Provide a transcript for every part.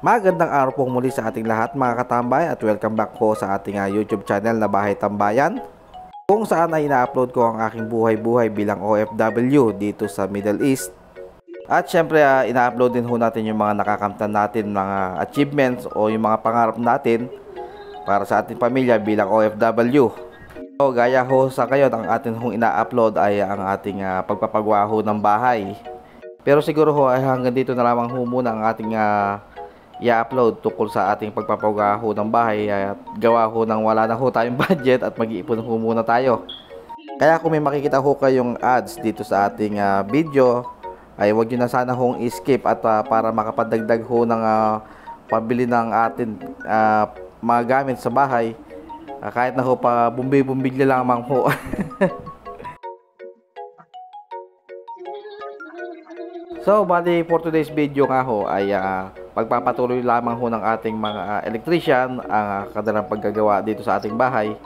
Magandang araw po muli sa ating lahat mga katambay at welcome back po sa ating YouTube channel na Bahay Tambayan, kung saan ay ina-upload ko ang aking buhay-buhay bilang OFW dito sa Middle East. At syempre ina-upload din ho natin yung mga nakakamtan natin, mga achievements o yung mga pangarap natin para sa ating pamilya bilang OFW. So gaya ho sa kayo, ang atin hong ina-upload ay ang ating pagpapagawa ho ng bahay. Pero siguro ho ay hanggang dito na lamang ho muna ang ating i-upload tungkol sa ating pagpapagawa ho ng bahay at gawa ho ng wala na ho tayong budget at mag-iipon ho muna tayo. Kaya kung may makikita ho kayong ads dito sa ating video ay huwag nyo na sana hong skip at para makapadagdag ho ng pabili ng ating mga gamit sa bahay, kahit na ho pa bumbi-bumbigli lamang ho. So bali for today's video nga ho ay pagpapatuloy lamang ho ng ating mga electrician ang kanilang paggagawa dito sa ating bahay.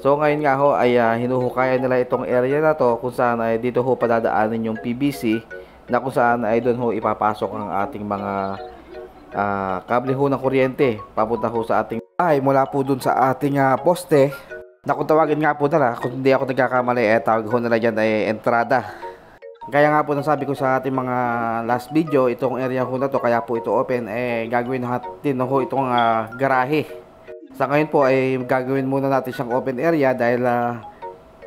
So ngayon nga ho ay hinuhukayan nila itong area na to kung saan ay dito ho padadaanin yung PVC na kung saan ay doon ho ipapasok ang ating mga kable ho ng kuryente papunta ho sa ating bahay mula po dun sa ating poste na kung tawagin nga po nila, kung hindi ako nagkakamali tawag ho nila dyan ay entrada. Kaya nga po nasabi ko sa ating mga last video, itong area ho na to kaya po ito open, gagawin natin ho itong garahe. Sa ngayon po ay gagawin muna natin siyang open area dahil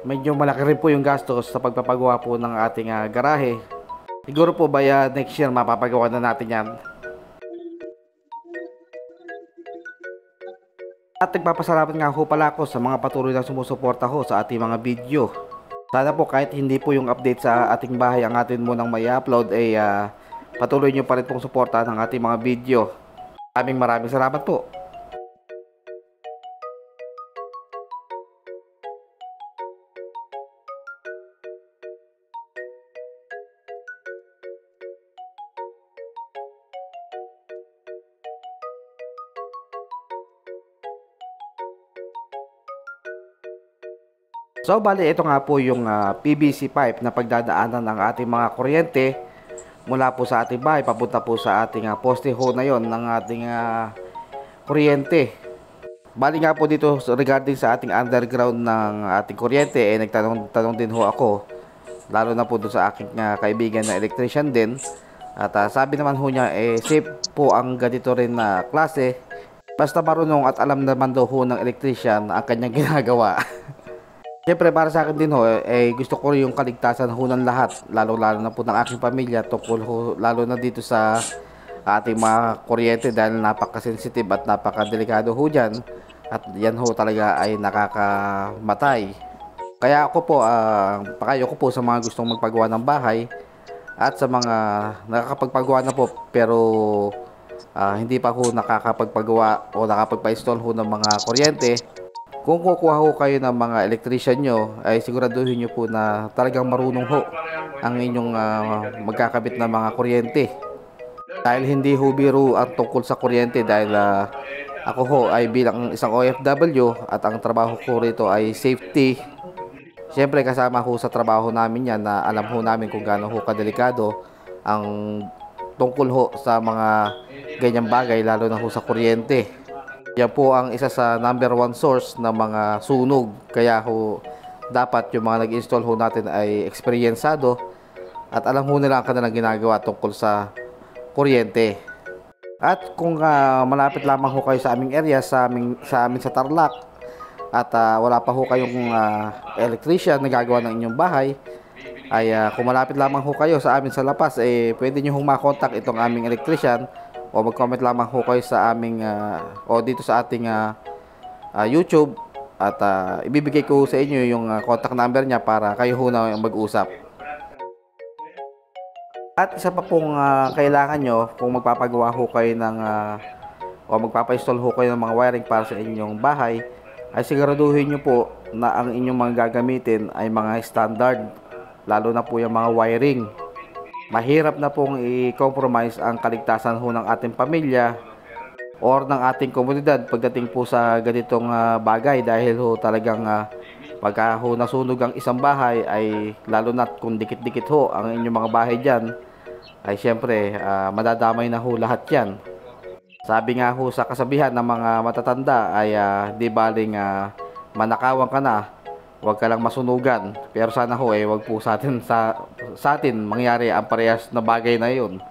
medyo malaki rin po yung gastos sa pagpapagawa po ng ating garahe. Siguro po by next year mapapagawa na natin yan. At nagpapasalamat nga ho pala ako sa mga patuloy na sumusuporta ho sa ating mga video. Sana po kahit hindi po yung update sa ating bahay ang atin munang may upload ay patuloy nyo pa rin pong suportahan ang ating mga video. Maraming salamat po. So bali ito nga po yung PVC pipe na pagdadaanan ng ating mga kuryente mula po sa ating bahay papunta po sa ating poste ho na yon ng ating kuryente. Bali nga po dito regarding sa ating underground ng ating kuryente nagtanong din ho ako, lalo na po doon sa aking kaibigan na electrician din, at sabi naman ho niya safe po ang ganito rin na klase basta marunong at alam naman daw ho ng electrician ang kanyang ginagawa. Siyempre para sa akin din ho, gusto ko yung kaligtasan ho ng lahat, lalo na po ng aking pamilya tungkol ho, lalo na dito sa ating mga kuryente dahil napaka-sensitive at napaka-delikado ho dyan at yan ho talaga ay nakakamatay. Kaya ako po, pakayo ko po sa mga gustong magpagawa ng bahay at sa mga nakakapagpagawa na po pero hindi pa ho nakakapagpagawa o nakapagpa-install ho ng mga kuryente. Kung kukuha ho kayo ng mga electrician nyo, ay siguraduhin nyo po na talagang marunong ho ang inyong magkakabit na mga kuryente. Dahil hindi ho biro ang tungkol sa kuryente dahil ako ho ay bilang isang OFW at ang trabaho ko rito ay safety. Siyempre kasama ho sa trabaho namin yan na alam ho namin kung gaano ho kadelikado ang tungkol ho sa mga ganyang bagay lalo na ho sa kuryente. Yan po ang isa sa number one source ng mga sunog. Kaya ho, dapat yung mga nag-install ho natin ay eksperyensado at alam ho nila ang kanilang ginagawa tungkol sa kuryente. At kung malapit lamang ho kayo sa aming area, sa amin sa Tarlac, at wala pa ho kayong electrician na gagawa ng inyong bahay, ay kung malapit lamang ho kayo sa amin sa La Paz, pwede nyo hong makontak itong aming electrician o mag-comment lamang ho kayo sa aming o dito sa ating YouTube at ibibigay ko sa inyo yung contact number niya para kayo ho na mag-usap. At isa pa pong kailangan nyo kung magpapagawa ho kayo ng o magpapa-install ho kayo ng mga wiring para sa inyong bahay, ay siguraduhin nyo po na ang inyong mga gagamitin ay mga standard, lalo na po yung mga wiring. Mahirap na pong i-compromise ang kaligtasan ho ng ating pamilya or ng ating komunidad pagdating po sa ganitong bagay dahil ho talagang pagka ho nasunog ang isang bahay ay lalo na kung dikit-dikit ho ang inyong mga bahay dyan ay syempre madadamay na ho lahat yan. Sabi nga ho sa kasabihan ng mga matatanda ay di baling manakawan ka na, huwag ka lang masunugan. Pero sana ho wag po sa atin mangyari ang parehas na bagay na yun.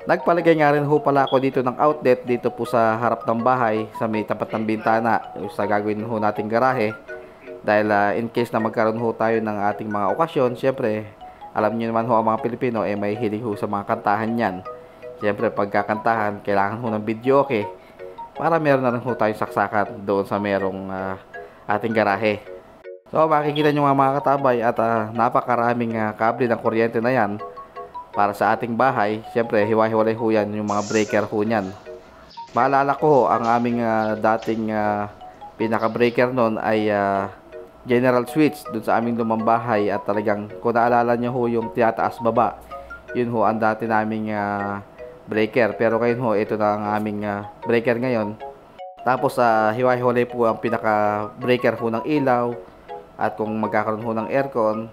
Nagpalagay nga rin ho pala ako dito ng outlet dito po sa harap ng bahay sa may tapat ng bintana sa gagawin ho nating garahe. Dahil in case na magkaroon ho tayo ng ating mga okasyon, syempre alam niyo naman ho ang mga Pilipino may hilig ho sa mga kantahan yan. Syempre pagkakantahan kailangan ho ng video okay para meron na rin ho tayong saksakan doon sa merong ating garahe. So makikita nyo nga mga katabay at napakaraming kable ng kuryente na yan para sa ating bahay. Syempre hiwa-hiwalay ho yan yung mga breaker ho nyan. Maalala ko ho ang aming dating pinaka breaker noon ay general switch dun sa aming lumang bahay. At talagang kung naalala nyo ho yung tinataas baba, yun ho ang dati naming breaker. Pero ngayon ho ito na ang aming breaker ngayon. Tapos hiwa-hiwalay po ang pinaka breaker ho ng ilaw. At kung magkakaroon ho ng aircon,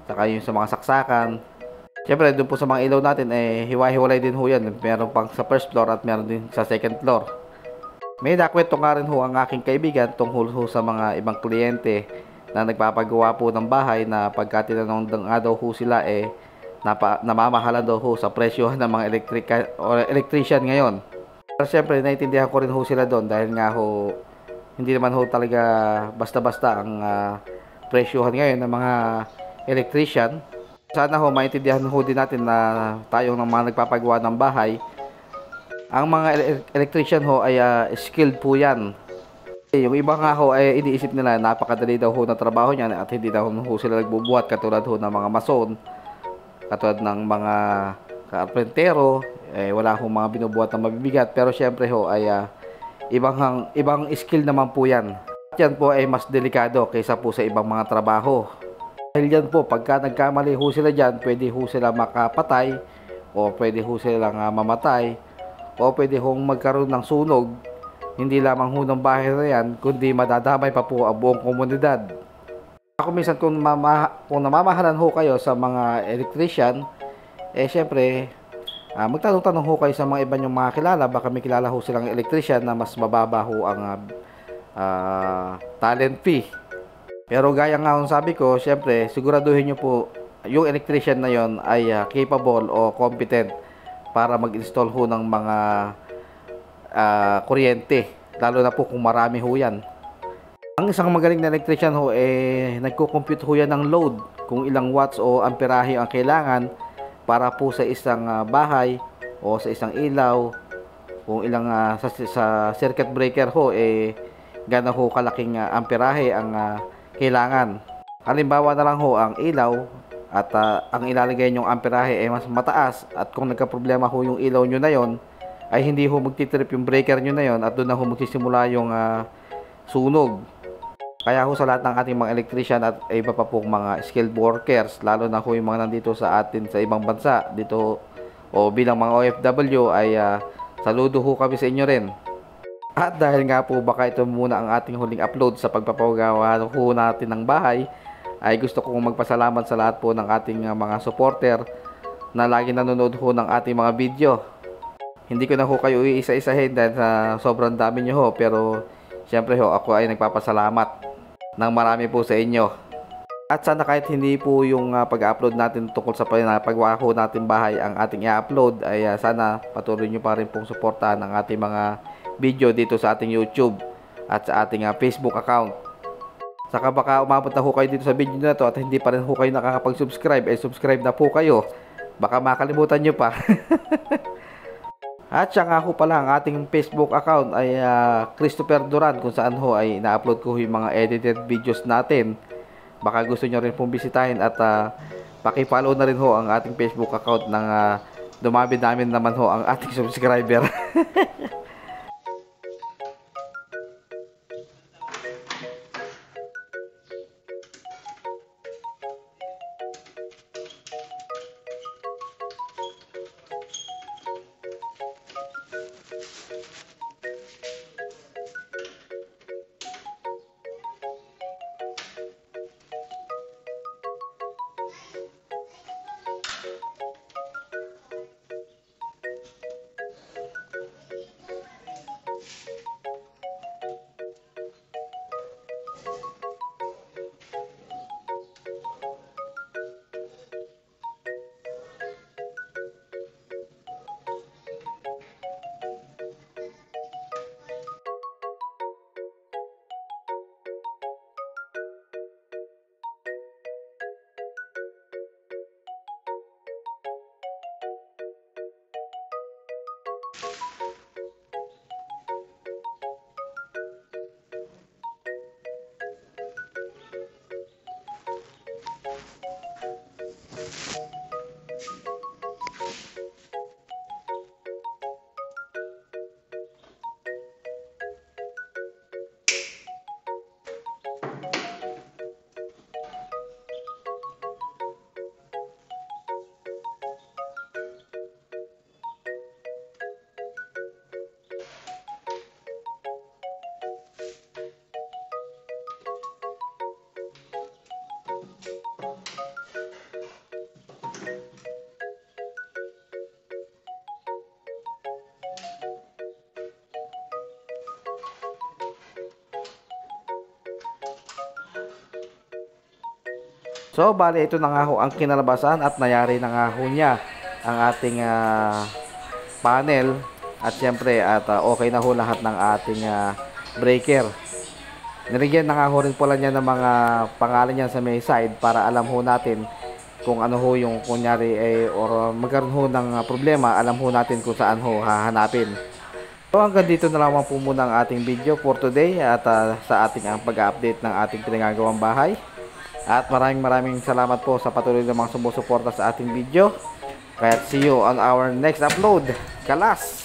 saka yung sa mga saksakan. Siyempre doon po sa mga ilaw natin hiwa-hiwalay din ho yan. Meron pang sa first floor at meron din sa second floor. May nakwento nga rin ho ang aking kaibigan tungkol ho sa mga ibang kliyente na nagpapagawa po ng bahay na pagka tinanong nga daw ho sila namamahalan daw ho sa presyo ng mga electrician ngayon. Pero siyempre naiintindihan ko rin ho sila doon dahil nga ho hindi naman ho talaga basta-basta ang presyohan ngayon ng mga electrician. Sana ho maintindihan ho din natin na tayong ng mga nagpapagawa ng bahay, ang mga electrician ho ay skilled po yan. Yung iba nga ho ay iniisip nila napakadali daw ho na trabaho niyan at hindi daw ho sila nagbubuhat katulad ho ng mga mason, katulad ng mga karpentero, wala ho mga binubuhat na mabibigat. Pero syempre ho ay ibang skill naman po yan. Yan po ay mas delikado kaysa po sa ibang mga trabaho. Dahil yan po, pagka nagkamali ho sila dyan, pwede ho sila makapatay, o pwede ho silang mamatay, o pwede hong magkaroon ng sunog, hindi lamang ho ng bahay na yan, kundi madadamay pa po ang buong komunidad. Ako minsan kung namamahalan ho kayo sa mga electrician, syempre, magtanong-tanong ho kayo sa mga iba nyong mga kilala, baka may kilala ho silang electrician na mas mababa ho ang talent fee. Pero gaya nga kung sabi ko, syempre siguraduhin nyo po yung electrician na yon ay capable o competent para mag-install ho ng mga kuryente, lalo na po kung marami ho yan. Ang isang magaling na electrician ho nagko-compute ho yan ng load, kung ilang watts o amperahe ang kailangan para po sa isang bahay o sa isang ilaw, kung ilang sa circuit breaker ho gano'n ho kalaking amperahe ang kailangan. Halimbawa na lang ho ang ilaw at ang ilalagay nyong amperahe mas mataas, at kung nagka-problema ho yung ilaw nyo na yon, ay hindi ho magtitrip yung breaker nyo na yon at doon na ho magsisimula yung sunog. Kaya ho sa lahat ng ating mga electrician at iba pa pong mga skilled workers, lalo na ho yung mga nandito sa atin sa ibang bansa dito o bilang mga OFW, ay saludo ho kami sa inyo rin. At dahil nga po baka ito muna ang ating huling upload sa pagpapagawa ho natin ng bahay, ay gusto kong magpasalamat sa lahat po ng ating mga supporter na lagi nanonood ho ng ating mga video. Hindi ko na ho kayo iisa-isahin dahil sobrang dami nyo ho, pero syempre ho ako ay nagpapasalamat ng marami po sa inyo. At sana kahit hindi po yung pag-upload natin tungkol sa paggawa ho natin bahay ang ating i-upload, ay sana patuloy nyo pa rin pong suportahan ang ating mga video dito sa ating YouTube at sa ating Facebook account. Saka baka umabot na ho kayo dito sa video na to at hindi pa rin ho kayo nakakapag-subscribe, subscribe na po kayo, baka makalimutan nyo pa. At siya nga ho pala, ang ating Facebook account ay Christopher Duran, kung saan ho ay na-upload ko yung mga edited videos natin. Baka gusto nyo rin pong bisitahin at paki-follow na rin ho ang ating Facebook account ng dumami namin naman ho ang ating subscriber. So bali ito na nga ho ang kinalabasan at nayari na nga ho niya ang ating panel at syempre at okay na ho lahat ng ating breaker. Nilagyan na nga ho rin pala niya ng mga pangalan niya sa may side para alam ho natin kung ano ho yung kunyari or magkaroon ho ng problema, alam ho natin kung saan ho hahanapin. So hanggang dito na lamang po muna ang ating video for today at sa ating pag-update ng ating pinagagawang bahay. At maraming salamat po sa patuloy na mga sumusuporta sa ating video. Kaya see you on our next upload. Kalas!